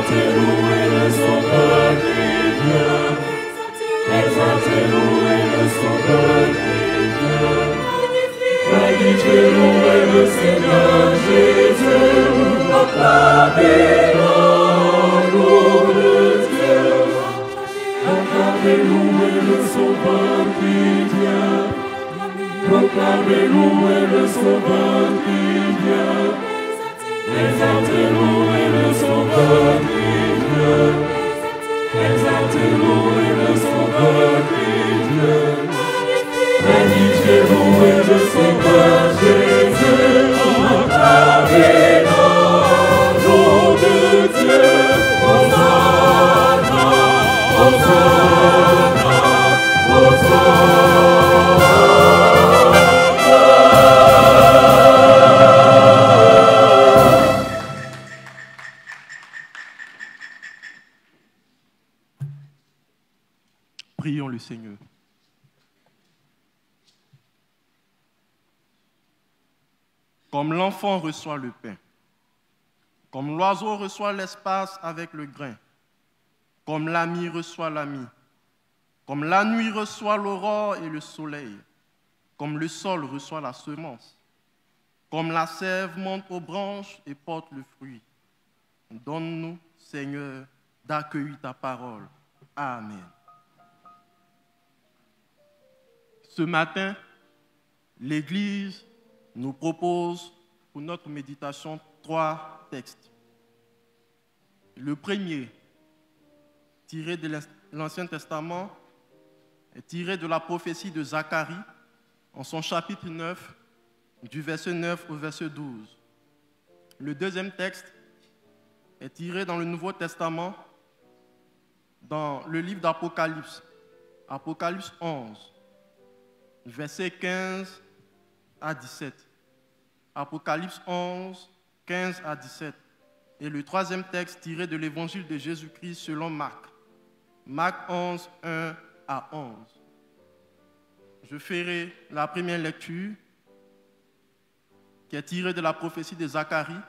Exaltez, louez le Sauveur des dieux. Exaltez, louez le Sauveur des dieux. Magnifiez, louez le Seigneur Jésus. Acclamez le nom de Dieu. Acclamez, louez le Sauveur des dieux. Proclamez, louez le Sauveur des dieux. Exaltez, louez le Sauveur des dieux. Exaltez, louez le Sauveur des dieux. Magnifiez, louez le Sauveur Jésus. Acclamez le nom de Dieu. Hosanna, Hosanna, Hosanna. Prions le Seigneur. Comme l'enfant reçoit le pain, comme l'oiseau reçoit l'espace avec le grain, comme l'ami reçoit l'ami, comme la nuit reçoit l'aurore et le soleil, comme le sol reçoit la semence, comme la sève monte aux branches et porte le fruit. Donne-nous, Seigneur, d'accueillir ta parole. Amen. Ce matin, l'Église nous propose pour notre méditation 3 textes. Le premier, tiré de l'Ancien Testament, est tiré de la prophétie de Zacharie, en son chapitre 9, du verset 9 au verset 12. Le deuxième texte est tiré dans le Nouveau Testament, dans le livre d'Apocalypse, Apocalypse 11, versets 15 à 17. Apocalypse 11, 15 à 17. Et le troisième texte tiré de l'évangile de Jésus-Christ selon Marc. Marc 11, 1 à 11. Je ferai la première lecture qui est tirée de la prophétie de Zacharie,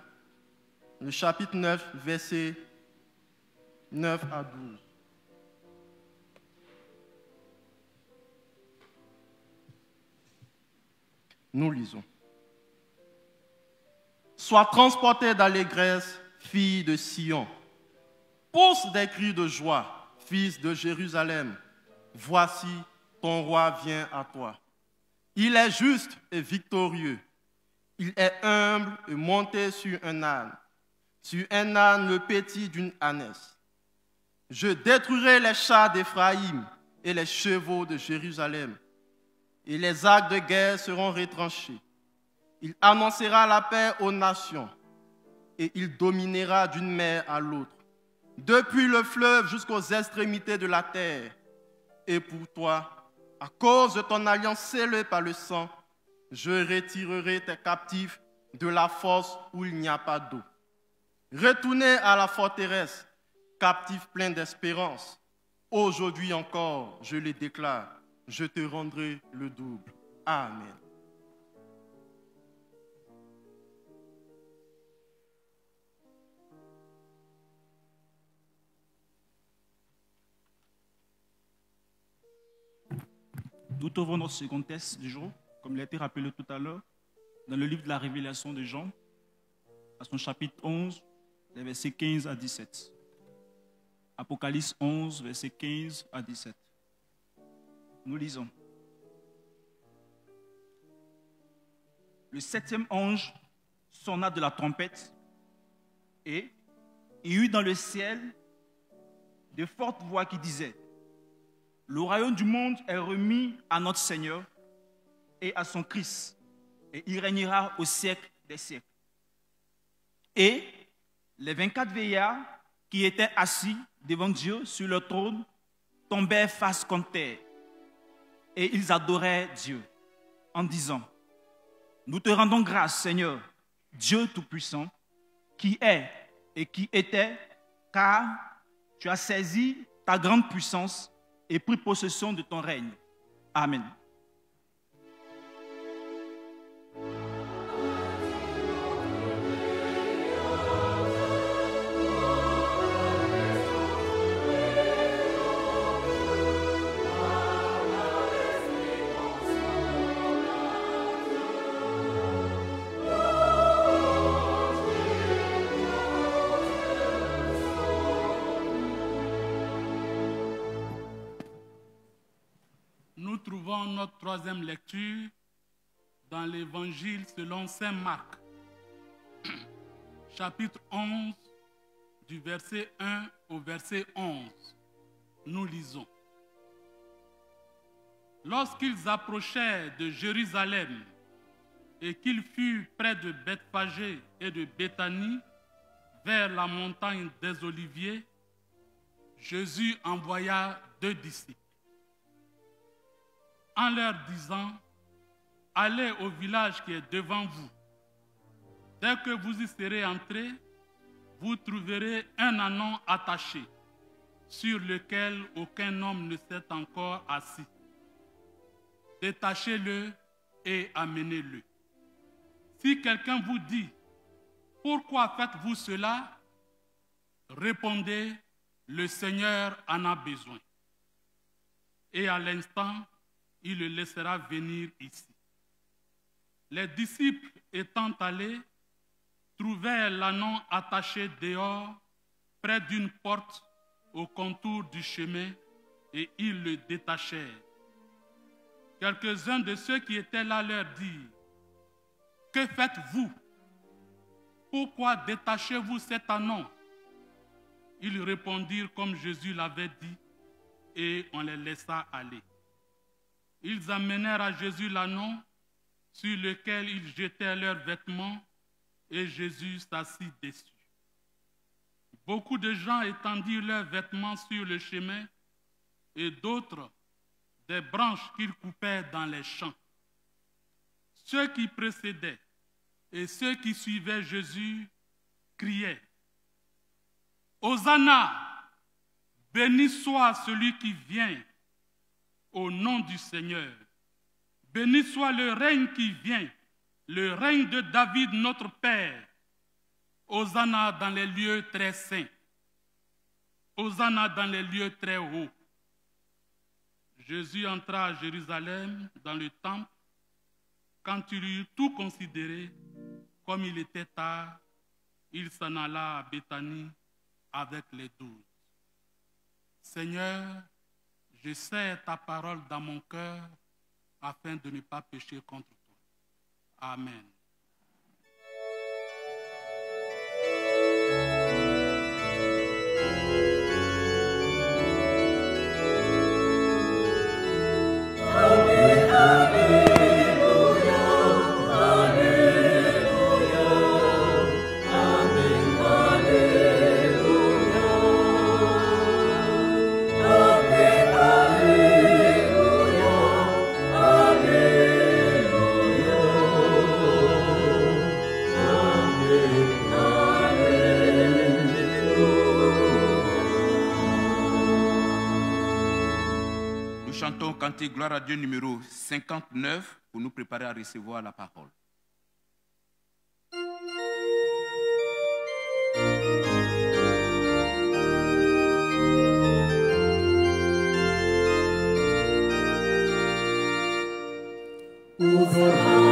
le chapitre 9, versets 9 à 12. Nous lisons. Sois transportée d'allégresse, fille de Sion. Pousse des cris de joie, fils de Jérusalem. Voici, ton roi vient à toi. Il est juste et victorieux. Il est humble et monté sur un âne le petit d'une ânesse. Je détruirai les chars d'Éphraïm et les chevaux de Jérusalem, et les arcs de guerre seront retranchés. Il annoncera la paix aux nations, et il dominera d'une mer à l'autre, depuis le fleuve jusqu'aux extrémités de la terre. Et pour toi, à cause de ton alliance scellée par le sang, je retirerai tes captifs de la fosse où il n'y a pas d'eau. Retournez à la forteresse, captifs pleins d'espérance. Aujourd'hui encore, je les déclare, je te rendrai le double. Amen. Nous trouvons notre second texte du jour, comme il a été rappelé tout à l'heure, dans le livre de la Révélation de Jean, à son chapitre 11, les versets 15 à 17. Apocalypse 11, versets 15 à 17. Nous lisons. Le septième ange sonna de la trompette, et il y eut dans le ciel de fortes voix qui disaient: le royaume du monde est remis à notre Seigneur et à son Christ, et il régnera au siècle des siècles. Et les 24 vieillards qui étaient assis devant Dieu sur leur trône tombèrent face contre terre, et ils adoraient Dieu en disant: nous te rendons grâce, Seigneur, Dieu Tout-Puissant, qui est et qui était, car tu as saisi ta grande puissance et pris possession de ton règne. Amen. trouvons notre troisième lecture dans l'évangile selon saint Marc, chapitre 11, du verset 1 au verset 11. Nous lisons. Lorsqu'ils approchèrent de Jérusalem et qu'ils furent près de Bethphagée et de Béthanie, vers la montagne des Oliviers, Jésus envoya 2 disciples, en leur disant, « Allez au village qui est devant vous. Dès que vous y serez entrés, vous trouverez un ânon attaché, sur lequel aucun homme ne s'est encore assis. Détachez-le et amenez-le. Si quelqu'un vous dit, « Pourquoi faites-vous cela ?» Répondez, « Le Seigneur en a besoin. » Et à l'instant, il le laissera venir ici. Les disciples étant allés, trouvèrent l'ânon attaché dehors, près d'une porte au contour du chemin, et ils le détachèrent. Quelques-uns de ceux qui étaient là leur dirent, « Que faites-vous? Pourquoi détachez-vous cet ânon ?» Ils répondirent comme Jésus l'avait dit, et on les laissa aller. Ils amenèrent à Jésus l'ânon, sur lequel ils jetaient leurs vêtements, et Jésus s'assit dessus. Beaucoup de gens étendirent leurs vêtements sur le chemin, et d'autres des branches qu'ils coupaient dans les champs. Ceux qui précédaient et ceux qui suivaient Jésus criaient, « Hosanna, béni soit celui qui vient au nom du Seigneur. Béni soit le règne qui vient, le règne de David notre Père. Hosanna dans les lieux très saints. Hosanna dans les lieux très hauts. » Jésus entra à Jérusalem dans le temple. Quand il eut tout considéré, comme il était tard, il s'en alla à Béthanie avec les 12. Seigneur, je serre ta parole dans mon cœur afin de ne pas pécher contre toi. Amen. Cantique Gloire à Dieu numéro 59 pour nous préparer à recevoir la parole. Saint-Père,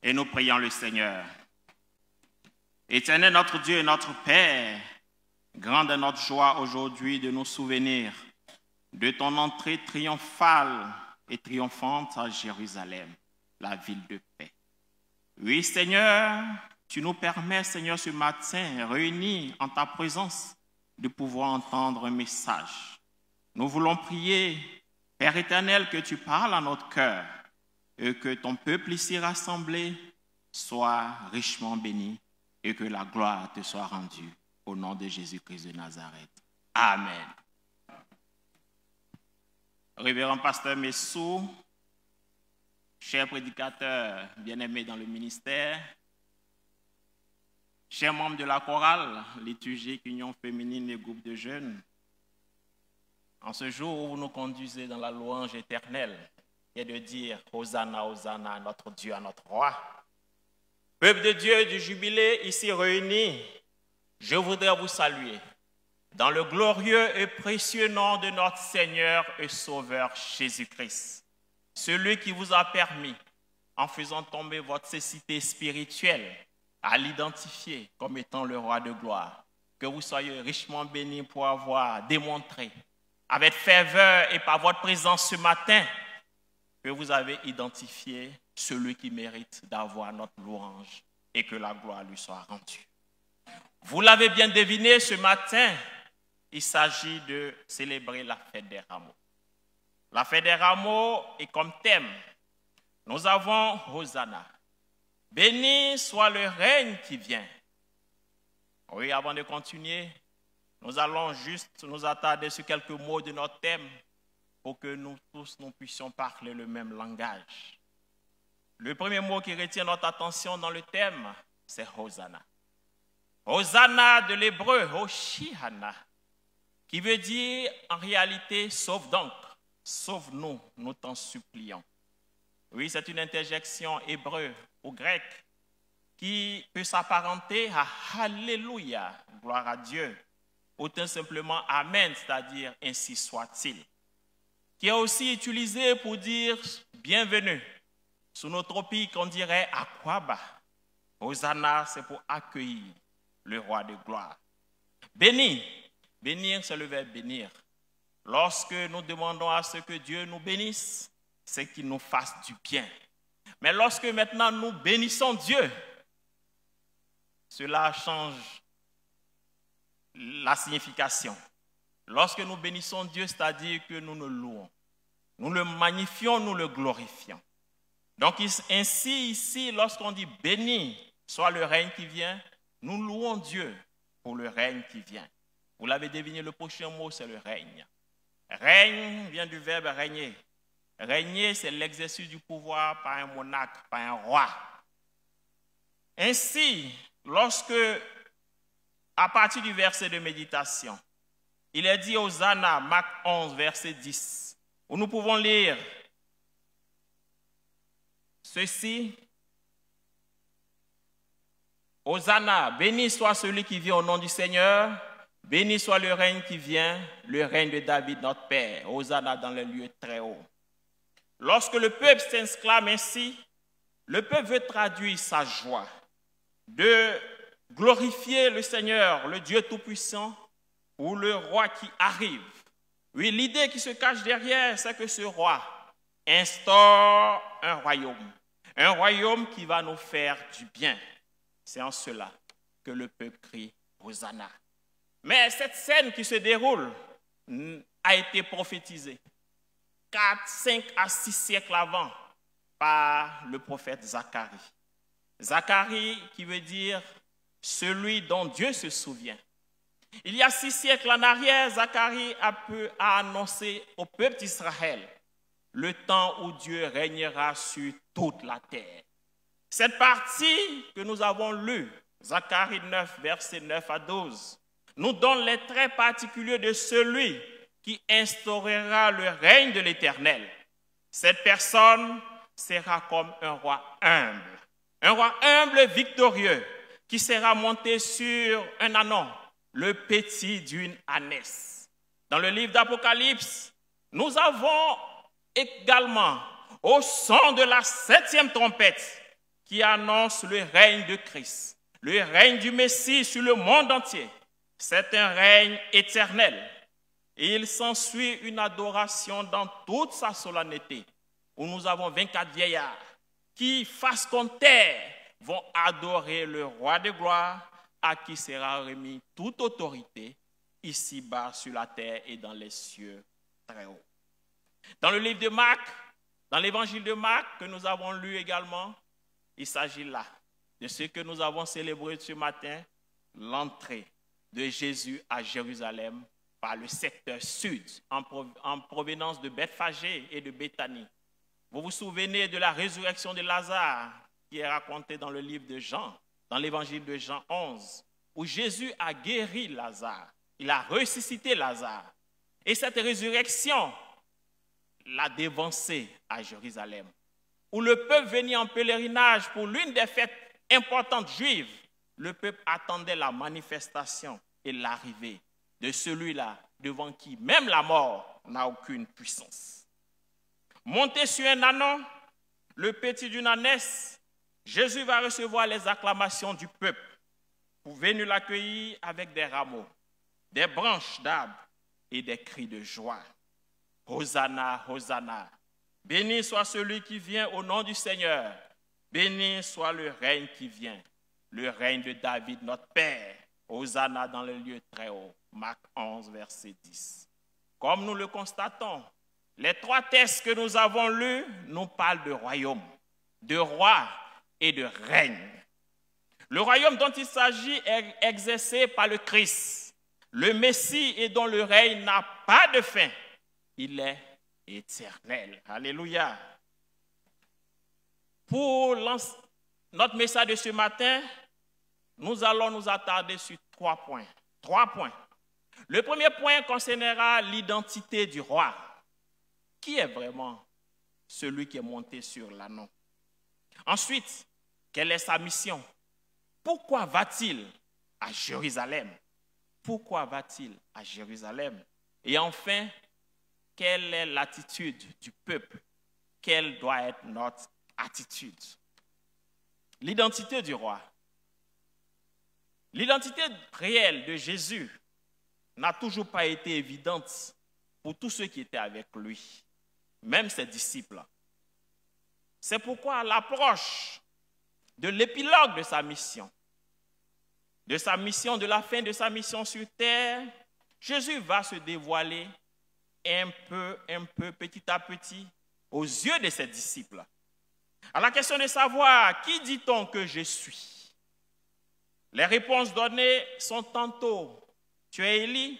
Et nous prions le Seigneur. Éternel notre Dieu et notre Père, grande est notre joie aujourd'hui de nous souvenir de ton entrée triomphale et triomphante à Jérusalem, la ville de paix. Oui, Seigneur, tu nous permets, Seigneur, ce matin, réunis en ta présence, de pouvoir entendre un message. Nous voulons prier, Père éternel, que tu parles à notre cœur, et que ton peuple ici rassemblé soit richement béni et que la gloire te soit rendue au nom de Jésus-Christ de Nazareth. Amen. Révérend pasteur Messou, cher prédicateur bien-aimé dans le ministère, chers membres de la chorale, liturgique, union féminine et groupe de jeunes, en ce jour où vous nous conduisez dans la louange éternelle, et de dire Hosanna, Hosanna à notre Dieu, à notre roi. Peuple de Dieu du jubilé ici réunis, je voudrais vous saluer dans le glorieux et précieux nom de notre Seigneur et Sauveur Jésus-Christ. Celui qui vous a permis, en faisant tomber votre cécité spirituelle, à l'identifier comme étant le roi de gloire. Que vous soyez richement bénis pour avoir démontré avec ferveur et par votre présence ce matin que vous avez identifié celui qui mérite d'avoir notre louange et que la gloire lui soit rendue. Vous l'avez bien deviné ce matin, il s'agit de célébrer la fête des rameaux. La fête des rameaux est comme thème. Nous avons Hosanna. Béni soit le règne qui vient. Oui, avant de continuer, nous allons juste nous attarder sur quelques mots de notre thème pour que nous tous nous puissions parler le même langage. Le premier mot qui retient notre attention dans le thème, c'est Hosanna. Hosanna de l'hébreu, Hoshiana, qui veut dire en réalité sauve donc, sauve-nous, nous t'en supplions. Oui, c'est une interjection hébreu ou grec qui peut s'apparenter à Alléluia, gloire à Dieu, ou tout simplement Amen, c'est-à-dire ainsi soit-il, qui est aussi utilisé pour dire bienvenue. Sous nos tropiques, on dirait Akwaba. Hosanna, c'est pour accueillir le roi de gloire. Béni, bénir, c'est le verbe bénir. Lorsque nous demandons à ce que Dieu nous bénisse, c'est qu'il nous fasse du bien. Mais lorsque maintenant nous bénissons Dieu, cela change la signification. Lorsque nous bénissons Dieu, c'est-à-dire que nous le louons. Nous le magnifions, nous le glorifions. Donc ainsi, ici, lorsqu'on dit béni soit le règne qui vient, nous louons Dieu pour le règne qui vient. Vous l'avez deviné, le prochain mot, c'est le règne. Règne vient du verbe régner. Régner, c'est l'exercice du pouvoir par un monarque, par un roi. Ainsi, lorsque, à partir du verset de méditation, il est dit Hosanna, Marc 11, verset 10, où nous pouvons lire ceci. Hosanna, béni soit celui qui vient au nom du Seigneur, béni soit le règne qui vient, le règne de David notre Père. Hosanna dans les lieux très hauts. Lorsque le peuple s'exclame ainsi, le peuple veut traduire sa joie de glorifier le Seigneur, le Dieu Tout-Puissant, ou le roi qui arrive. Oui, l'idée qui se cache derrière, c'est que ce roi instaure un royaume qui va nous faire du bien. C'est en cela que le peuple crie Hosanna. Mais cette scène qui se déroule a été prophétisée 4, 5 à 6 siècles avant par le prophète Zacharie. Zacharie qui veut dire celui dont Dieu se souvient. Il y a 6 siècles en arrière, Zacharie a annoncé au peuple d'Israël le temps où Dieu régnera sur toute la terre. Cette partie que nous avons lue, Zacharie 9, versets 9 à 12, nous donne les traits particuliers de celui qui instaurera le règne de l'Éternel. Cette personne sera comme un roi Un roi humble, victorieux, qui sera monté sur un ânon, le petit d'une ânesse. Dans le livre d'Apocalypse, nous avons également, au son de la 7e trompette, qui annonce le règne de Christ, le règne du Messie sur le monde entier. C'est un règne éternel. Et il s'ensuit une adoration dans toute sa solennité, où nous avons 24 vieillards qui, face contre terre, vont adorer le roi de gloire, à qui sera remis toute autorité, ici-bas sur la terre et dans les cieux très hauts. Dans le livre de Marc, dans l'évangile de Marc, que nous avons lu également, il s'agit là de ce que nous avons célébré ce matin, l'entrée de Jésus à Jérusalem par le secteur sud, en provenance de Bethphagée et de Béthanie. Vous vous souvenez de la résurrection de Lazare, qui est racontée dans le livre de Jean, dans l'évangile de Jean 11, où Jésus a guéri Lazare, il a ressuscité Lazare. Et cette résurrection l'a dévancé à Jérusalem, où le peuple venait en pèlerinage pour l'une des fêtes importantes juives. Le peuple attendait la manifestation et l'arrivée de celui-là devant qui même la mort n'a aucune puissance. Monté sur un ânon, le petit d'une ânesse, Jésus va recevoir les acclamations du peuple pour venir l'accueillir avec des rameaux, des branches d'arbres et des cris de joie. Hosanna, Hosanna, béni soit celui qui vient au nom du Seigneur, béni soit le règne qui vient, le règne de David notre Père. Hosanna dans le lieu très haut. Marc 11, verset 10. Comme nous le constatons, les 3 textes que nous avons lus nous parlent de royaume, de roi et de règne. Le royaume dont il s'agit est exercé par le Christ, le Messie, et dont le règne n'a pas de fin. Il est éternel. Alléluia. Pour notre message de ce matin, nous allons nous attarder sur 3 points. 3 points. Le premier point concernera l'identité du roi. Qui est vraiment celui qui est monté sur l'ânon? Ensuite, quelle est sa mission? Pourquoi va-t-il à Jérusalem? Pourquoi va-t-il à Jérusalem? Et enfin, quelle est l'attitude du peuple? Quelle doit être notre attitude? L'identité du roi. L'identité réelle de Jésus n'a toujours pas été évidente pour tous ceux qui étaient avec lui, même ses disciples. C'est pourquoi à l'approche de l'épilogue de sa mission, de la fin de sa mission sur terre, Jésus va se dévoiler un peu, petit à petit, aux yeux de ses disciples. À la question de savoir qui dit-on que je suis, les réponses données sont tantôt tu es Élie,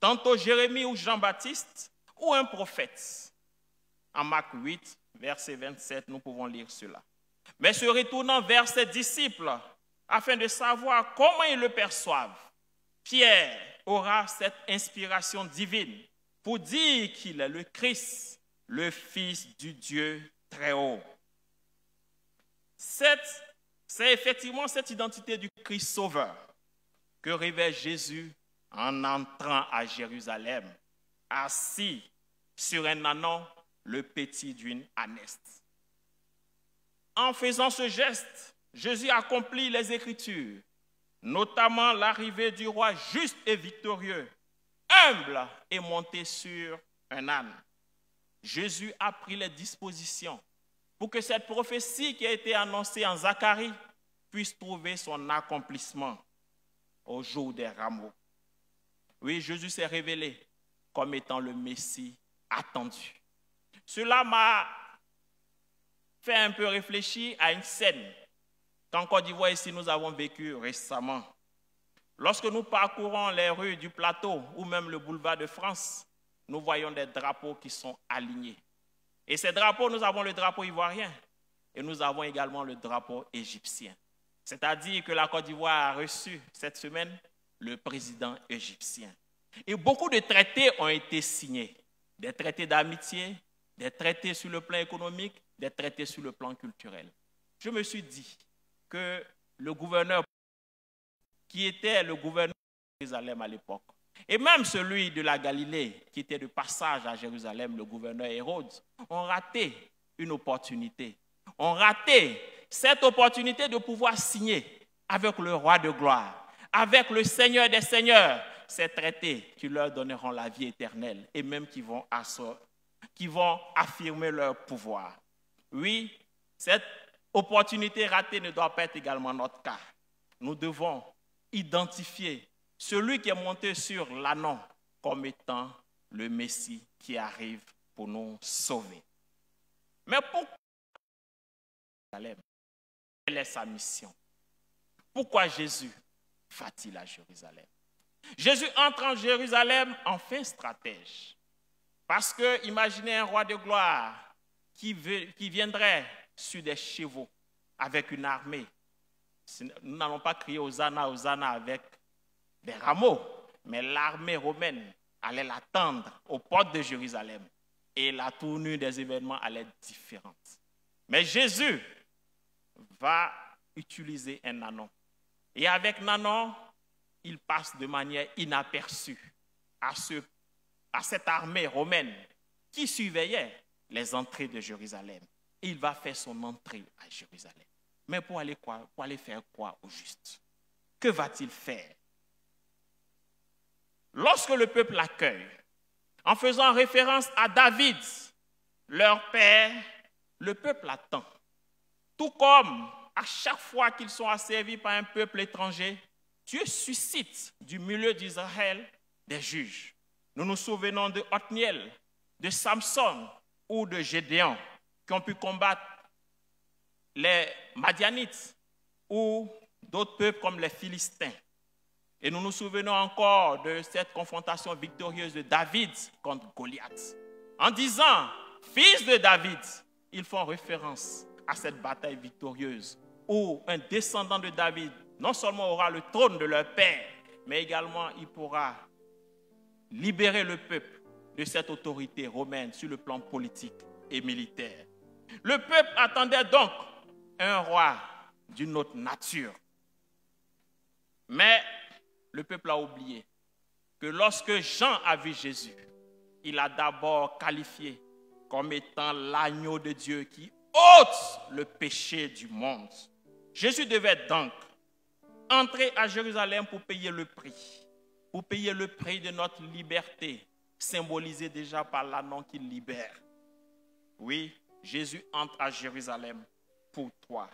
tantôt Jérémie ou Jean-Baptiste, ou un prophète. En Marc 8, verset 27, nous pouvons lire cela. Mais se retournant vers ses disciples, afin de savoir comment ils le perçoivent, Pierre aura cette inspiration divine pour dire qu'il est le Christ, le Fils du Dieu très haut. C'est effectivement cette identité du Christ sauveur que révèle Jésus en entrant à Jérusalem, assis sur un ânon, le petit d'une ânesse. En faisant ce geste, Jésus accomplit les Écritures, notamment l'arrivée du roi juste et victorieux, humble et monté sur un âne. Jésus a pris les dispositions pour que cette prophétie qui a été annoncée en Zacharie puisse trouver son accomplissement au jour des rameaux. Oui, Jésus s'est révélé comme étant le Messie attendu. Cela m'a fait un peu réfléchir à une scène qu'en Côte d'Ivoire, ici, nous avons vécu récemment. Lorsque nous parcourons les rues du plateau ou même le boulevard de France, nous voyons des drapeaux qui sont alignés. Et ces drapeaux, nous avons le drapeau ivoirien et nous avons également le drapeau égyptien. C'est-à-dire que la Côte d'Ivoire a reçu cette semaine le président égyptien. Et beaucoup de traités ont été signés. Des traités d'amitié, des traités sur le plan économique, des traités sur le plan culturel. Je me suis dit, que le gouverneur, qui était le gouverneur de Jérusalem à l'époque, et même celui de la Galilée, qui était de passage à Jérusalem, le gouverneur Hérode, ont raté une opportunité. Ont raté cette opportunité de pouvoir signer avec le roi de gloire, avec le Seigneur des Seigneurs, ces traités qui leur donneront la vie éternelle et même qui vont affirmer leur pouvoir. Oui, cette opportunité ratée ne doit pas être également notre cas. Nous devons identifier celui qui est monté sur l'ânon comme étant le Messie qui arrive pour nous sauver. Mais pourquoi Jérusalem? Quelle est sa mission? Pourquoi Jésus va-t-il à Jérusalem? Jésus entre en Jérusalem en fin stratège. Parce que imaginez un roi de gloire qui viendrait sur des chevaux avec une armée. Nous n'allons pas crier Hosanna, Hosanna avec des rameaux, mais l'armée romaine allait l'attendre aux portes de Jérusalem et la tournure des événements allait être différente. Mais Jésus va utiliser un ânon. Et avec l'ânon, il passe de manière inaperçue à cette armée romaine qui surveillait les entrées de Jérusalem. Et il va faire son entrée à Jérusalem. Mais pour aller faire quoi au juste? Que va-t-il faire? Lorsque le peuple l'accueille, en faisant référence à David, leur père, le peuple attend. Tout comme à chaque fois qu'ils sont asservis par un peuple étranger, Dieu suscite du milieu d'Israël des juges. Nous nous souvenons de Othniel, de Samson ou de Gédéon qui ont pu combattre les Madianites ou d'autres peuples comme les Philistins. Et nous nous souvenons encore de cette confrontation victorieuse de David contre Goliath. En disant « fils de David », ils font référence à cette bataille victorieuse où un descendant de David non seulement aura le trône de leur père, mais également il pourra libérer le peuple de cette autorité romaine sur le plan politique et militaire. Le peuple attendait donc un roi d'une autre nature. Mais le peuple a oublié que lorsque Jean a vu Jésus, il a d'abord qualifié comme étant l'agneau de Dieu qui ôte le péché du monde. Jésus devait donc entrer à Jérusalem pour payer le prix de notre liberté, symbolisée déjà par l'ânon qui libère. Oui, Jésus entre à Jérusalem pour toi,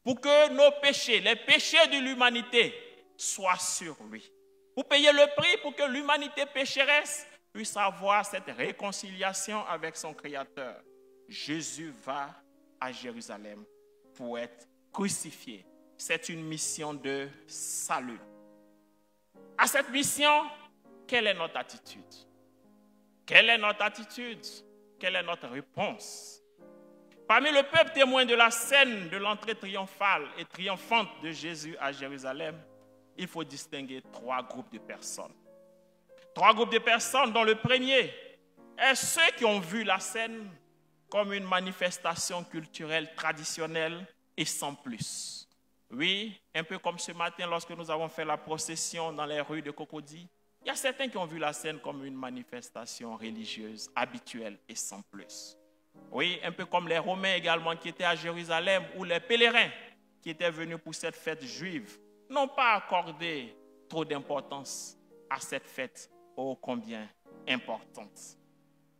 pour que nos péchés, les péchés de l'humanité, soient sur lui. Pour payer le prix pour que l'humanité pécheresse puisse avoir cette réconciliation avec son Créateur. Jésus va à Jérusalem pour être crucifié. C'est une mission de salut. À cette mission, quelle est notre attitude? Quelle est notre attitude? Quelle est notre réponse? Parmi le peuple témoin de la scène de l'entrée triomphale et triomphante de Jésus à Jérusalem, il faut distinguer 3 groupes de personnes. 3 groupes de personnes dont le premier est ceux qui ont vu la scène comme une manifestation culturelle traditionnelle et sans plus. Oui, un peu comme ce matin lorsque nous avons fait la procession dans les rues de Cocody, il y a certains qui ont vu la scène comme une manifestation religieuse habituelle et sans plus. Oui, un peu comme les Romains également qui étaient à Jérusalem ou les pèlerins qui étaient venus pour cette fête juive n'ont pas accordé trop d'importance à cette fête ô combien importante.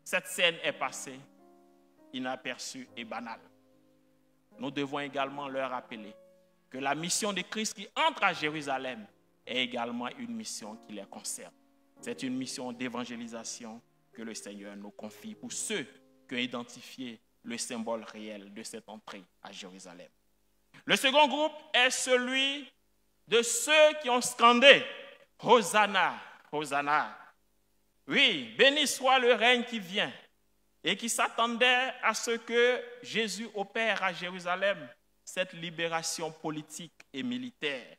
Cette scène est passée inaperçue et banale. Nous devons également leur rappeler que la mission de Christ qui entre à Jérusalem est également une mission qui les concerne. C'est une mission d'évangélisation que le Seigneur nous confie pour ceux qui ont identifié le symbole réel de cette entrée à Jérusalem. Le second groupe est celui de ceux qui ont scandé « Hosanna, Hosanna ». Oui, béni soit le règne qui vient et qui s'attendait à ce que Jésus opère à Jérusalem cette libération politique et militaire.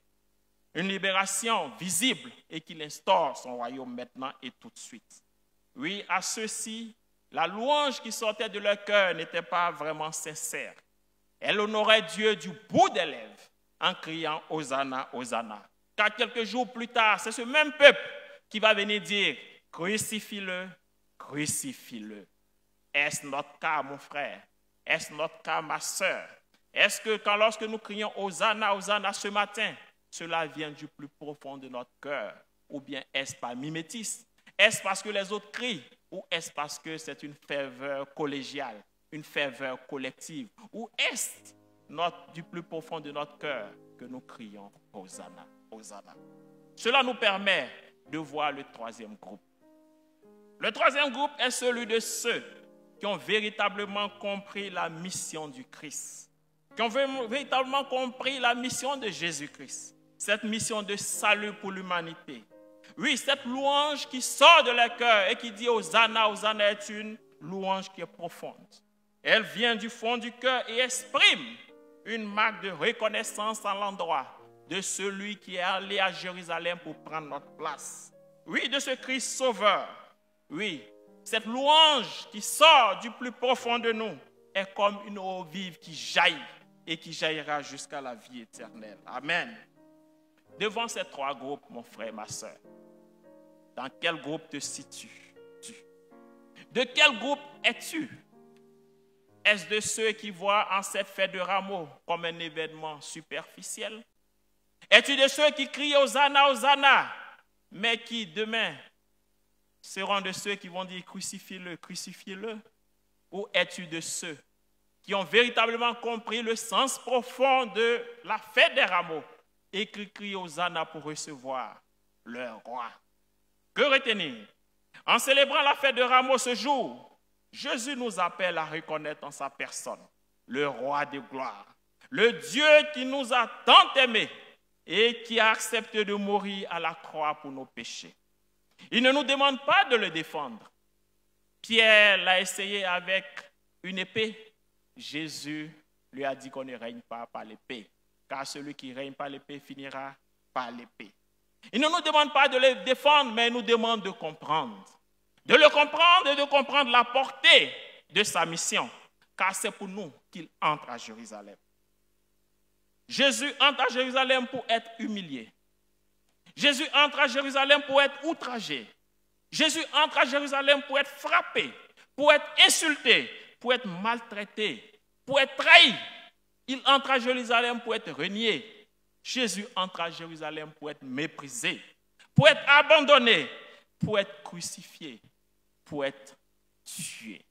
Une libération visible et qu'il instaure son royaume maintenant et tout de suite. Oui, à ceux-ci, la louange qui sortait de leur cœur n'était pas vraiment sincère. Elle honorait Dieu du bout des lèvres en criant Hosanna, Hosanna. Car quelques jours plus tard, c'est ce même peuple qui va venir dire crucifie-le, crucifie-le. Est-ce notre cas, mon frère? Est-ce notre cas, ma sœur? Est-ce que lorsque nous crions Hosanna, Hosanna ce matin, cela vient du plus profond de notre cœur? Ou bien est-ce par mimétisme? Est-ce parce que les autres crient? Ou est-ce parce que c'est une ferveur collégiale, une ferveur collective? Ou est-ce du plus profond de notre cœur que nous crions Hosanna, Hosanna? Cela nous permet de voir le troisième groupe. Le troisième groupe est celui de ceux qui ont véritablement compris la mission du Christ, qui ont véritablement compris la mission de Jésus-Christ, cette mission de salut pour l'humanité. Oui, cette louange qui sort de leur cœur et qui dit Hosanna, Hosanna est une louange qui est profonde. Elle vient du fond du cœur et exprime une marque de reconnaissance à l'endroit de celui qui est allé à Jérusalem pour prendre notre place. Oui, de ce Christ sauveur. Oui, cette louange qui sort du plus profond de nous est comme une eau vive qui jaillit et qui jaillira jusqu'à la vie éternelle. Amen. Devant ces trois groupes, mon frère, ma soeur, dans quel groupe te situes-tu? De quel groupe es-tu? Est-ce de ceux qui voient en cette fête de rameaux comme un événement superficiel? Es-tu de ceux qui crient Hosanna, Hosanna, mais qui demain seront de ceux qui vont dire crucifie-le, crucifiez-le? Ou es-tu de ceux qui ont véritablement compris le sens profond de la fête des rameaux et qui crient Hosanna pour recevoir leur roi? Que retenir? En célébrant la fête de rameaux ce jour, Jésus nous appelle à reconnaître en sa personne le roi de gloire, le Dieu qui nous a tant aimés et qui a accepté de mourir à la croix pour nos péchés. Il ne nous demande pas de le défendre. Pierre l'a essayé avec une épée. Jésus lui a dit qu'on ne règne pas par l'épée, car celui qui règne par l'épée finira par l'épée. Il ne nous demande pas de le défendre, mais il nous demande de comprendre. De le comprendre et de comprendre la portée de sa mission, car c'est pour nous qu'il entre à Jérusalem. Jésus entre à Jérusalem pour être humilié. Jésus entre à Jérusalem pour être outragé. Jésus entre à Jérusalem pour être frappé, pour être insulté, pour être maltraité, pour être trahi. Il entre à Jérusalem pour être renié. Jésus entre à Jérusalem pour être méprisé, pour être abandonné, pour être crucifié, pour être tué.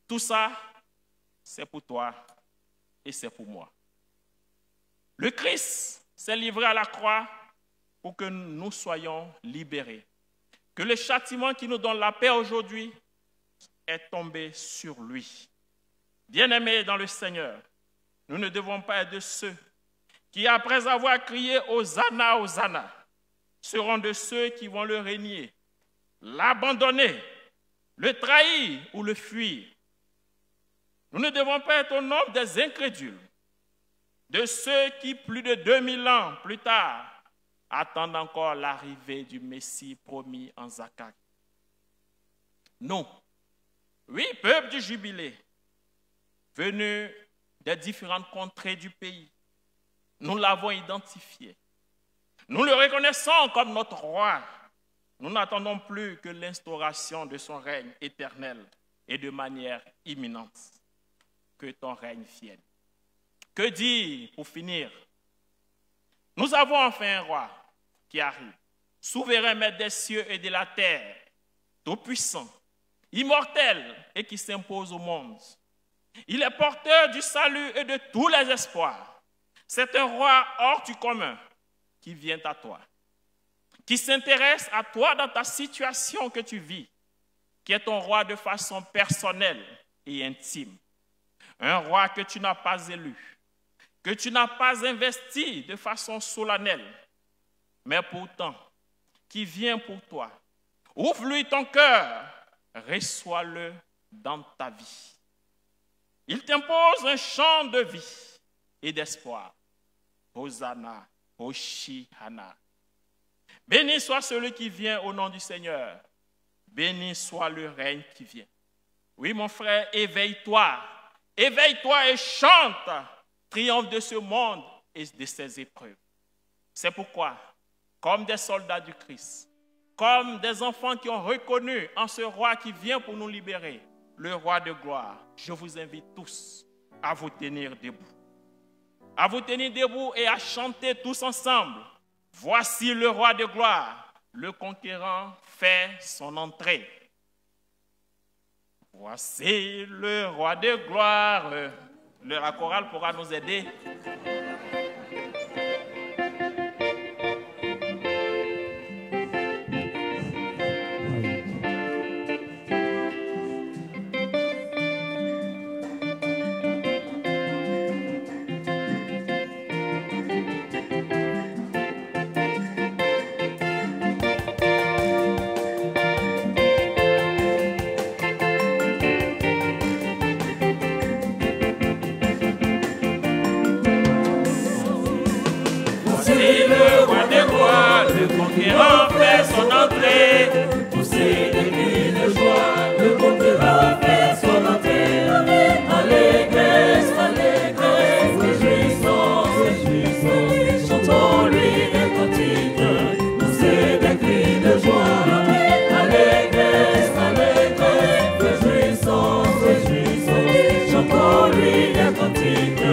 Tout ça, c'est pour toi et c'est pour moi. Le Christ s'est livré à la croix pour que nous soyons libérés. Que le châtiment qui nous donne la paix aujourd'hui est tombé sur lui. Bien-aimés dans le Seigneur, nous ne devons pas être de ceux qui, après avoir crié Hosanna, Hosanna, seront de ceux qui vont le régner, l'abandonner, le trahir ou le fuir. Nous ne devons pas être au nombre des incrédules, de ceux qui, plus de 2000 ans plus tard, attendent encore l'arrivée du Messie promis en Zacharie. Nous, oui, peuple du jubilé, venus des différentes contrées du pays, nous l'avons identifié. Nous le reconnaissons comme notre roi. Nous n'attendons plus que l'instauration de son règne éternel et de manière imminente. Que ton règne vienne. Que dire pour finir? Nous avons enfin un roi qui arrive, souverain maître des cieux et de la terre, tout-puissant, immortel et qui s'impose au monde. Il est porteur du salut et de tous les espoirs. C'est un roi hors du commun qui vient à toi, qui s'intéresse à toi dans ta situation que tu vis, qui est ton roi de façon personnelle et intime. Un roi que tu n'as pas élu, que tu n'as pas investi de façon solennelle, mais pourtant qui vient pour toi. Ouvre-lui ton cœur, reçois-le dans ta vie. Il t'impose un chant de vie et d'espoir. Hosanna, Hoshihana. Béni soit celui qui vient au nom du Seigneur. Béni soit le règne qui vient. Oui, mon frère, éveille-toi. Éveille-toi et chante, triomphe de ce monde et de ses épreuves. C'est pourquoi, comme des soldats du Christ, comme des enfants qui ont reconnu en ce roi qui vient pour nous libérer, le roi de gloire, je vous invite tous à vous tenir debout. À vous tenir debout et à chanter tous ensemble. Voici le roi de gloire, le conquérant fait son entrée. Voici le roi de gloire. La chorale pourra nous aider. Le conquérant fait son entrée. Poussez des cris de joie, le conquérant fait son entrée. Allégresse, allégresse, réjouissons, réjouissons, chantons-lui des cantiques. Poussez des cris de joie, allégresse, allégresse, réjouissons, réjouissons, chantons-lui des cantiques.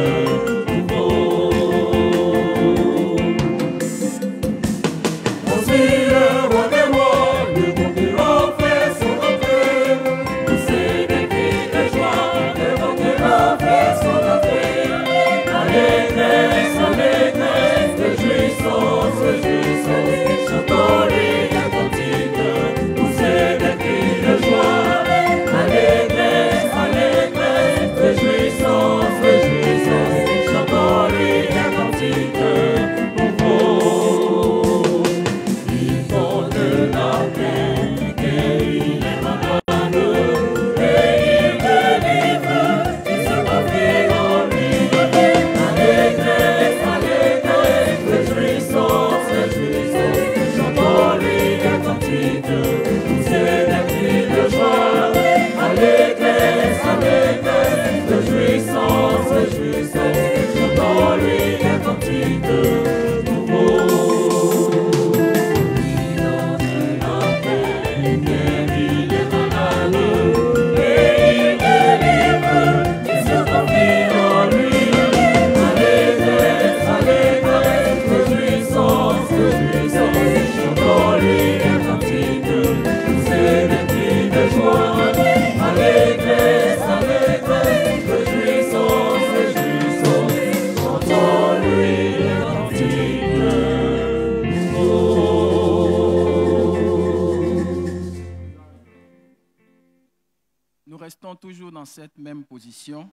Toujours dans cette même position.